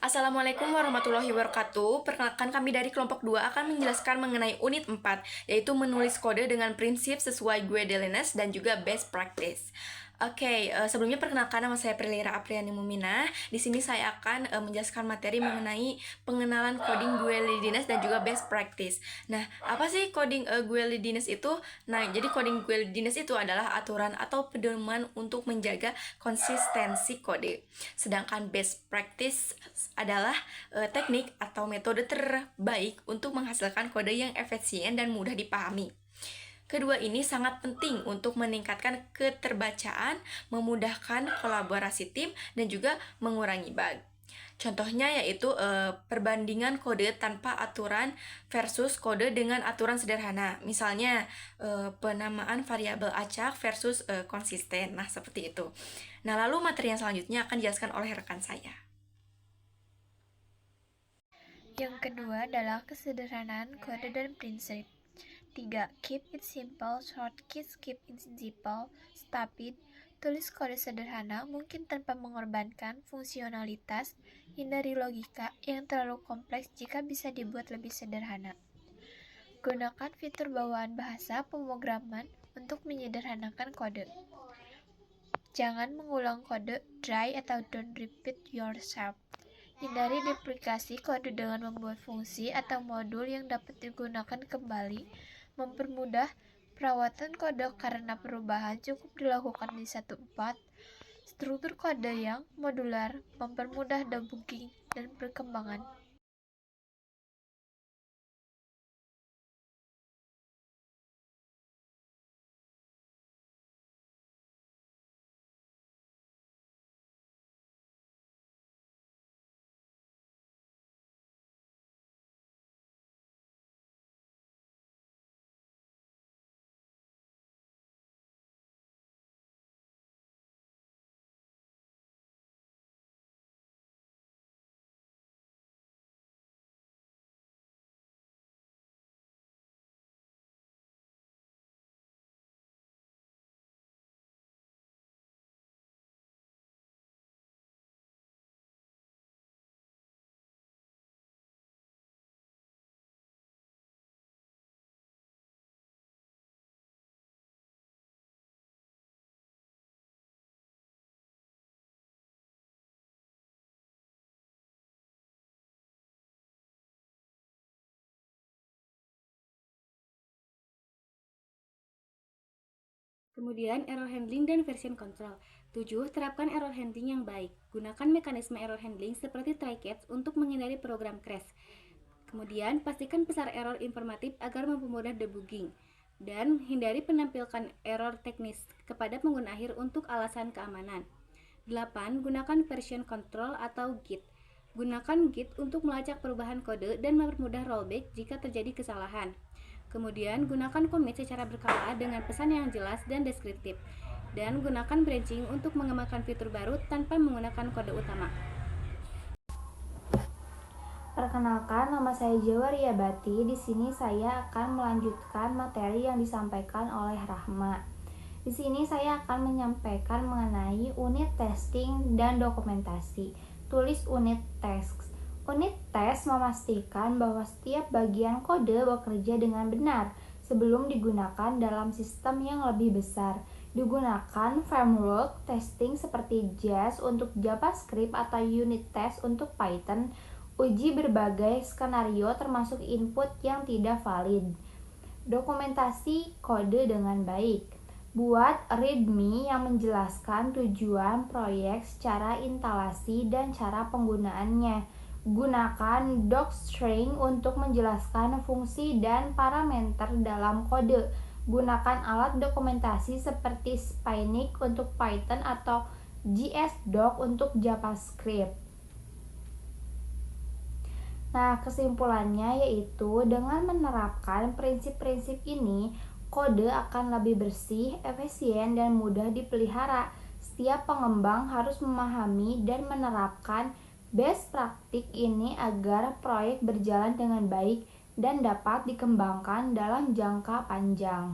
Assalamualaikum warahmatullahi wabarakatuh. Perkenalkan, kami dari kelompok 2 akan menjelaskan mengenai unit 4, yaitu menulis kode dengan prinsip sesuai Guidelines dan juga best practice. Sebelumnya perkenalkan, nama saya Prilira Apriani Muminah. Di sini saya akan menjelaskan materi mengenai pengenalan coding Guidelines dan juga best practice. Nah, apa sih coding Guidelines itu? Nah, jadi coding Guidelines itu adalah aturan atau pedoman untuk menjaga konsistensi kode. Sedangkan best practice adalah teknik atau metode terbaik untuk menghasilkan kode yang efisien dan mudah dipahami. Kedua ini sangat penting untuk meningkatkan keterbacaan, memudahkan kolaborasi tim, dan juga mengurangi bug. Contohnya yaitu perbandingan kode tanpa aturan versus kode dengan aturan sederhana. Misalnya penamaan variabel acak versus konsisten. Nah, seperti itu. Nah, lalu materi yang selanjutnya akan dijelaskan oleh rekan saya. Yang kedua adalah kesederhanaan kode dan prinsip. 3. Keep it simple, shortcuts keep it simple, stupid. Tulis kode sederhana mungkin tanpa mengorbankan fungsionalitas, hindari logika yang terlalu kompleks jika bisa dibuat lebih sederhana. Gunakan fitur bawaan bahasa pemrograman untuk menyederhanakan kode. Jangan mengulang kode dry atau don't repeat yourself. Hindari duplikasi kode dengan membuat fungsi atau modul yang dapat digunakan kembali. Mempermudah perawatan kode karena perubahan cukup dilakukan di 1.4. Struktur kode yang modular mempermudah debugging dan perkembangan. Kemudian error handling dan version control. 7. Terapkan error handling yang baik. Gunakan mekanisme error handling seperti try-catch untuk menghindari program crash. Kemudian pastikan besar error informatif agar mempermudah debugging. Dan hindari penampilkan error teknis kepada pengguna akhir untuk alasan keamanan. 8. Gunakan version control atau Git. Gunakan Git untuk melacak perubahan kode dan mempermudah rollback jika terjadi kesalahan. Kemudian, gunakan commit secara berkala dengan pesan yang jelas dan deskriptif. Dan gunakan branching untuk mengembangkan fitur baru tanpa menggunakan kode utama. Perkenalkan, nama saya Jawaria Bati. Di sini saya akan melanjutkan materi yang disampaikan oleh Rahma. Di sini saya akan menyampaikan mengenai unit testing dan dokumentasi. Tulis unit test. Unit test memastikan bahwa setiap bagian kode bekerja dengan benar sebelum digunakan dalam sistem yang lebih besar. Digunakan framework testing seperti Jest untuk JavaScript atau unit test untuk Python. Uji berbagai skenario termasuk input yang tidak valid. Dokumentasi kode dengan baik. Buat README yang menjelaskan tujuan proyek secara instalasi dan cara penggunaannya. Gunakan docstring untuk menjelaskan fungsi dan parameter dalam kode. Gunakan alat dokumentasi seperti Spinix untuk Python atau JSDoc untuk JavaScript. Nah, kesimpulannya yaitu dengan menerapkan prinsip-prinsip ini, kode akan lebih bersih, efisien, dan mudah dipelihara. Setiap pengembang harus memahami dan menerapkan best praktik ini agar proyek berjalan dengan baik dan dapat dikembangkan dalam jangka panjang.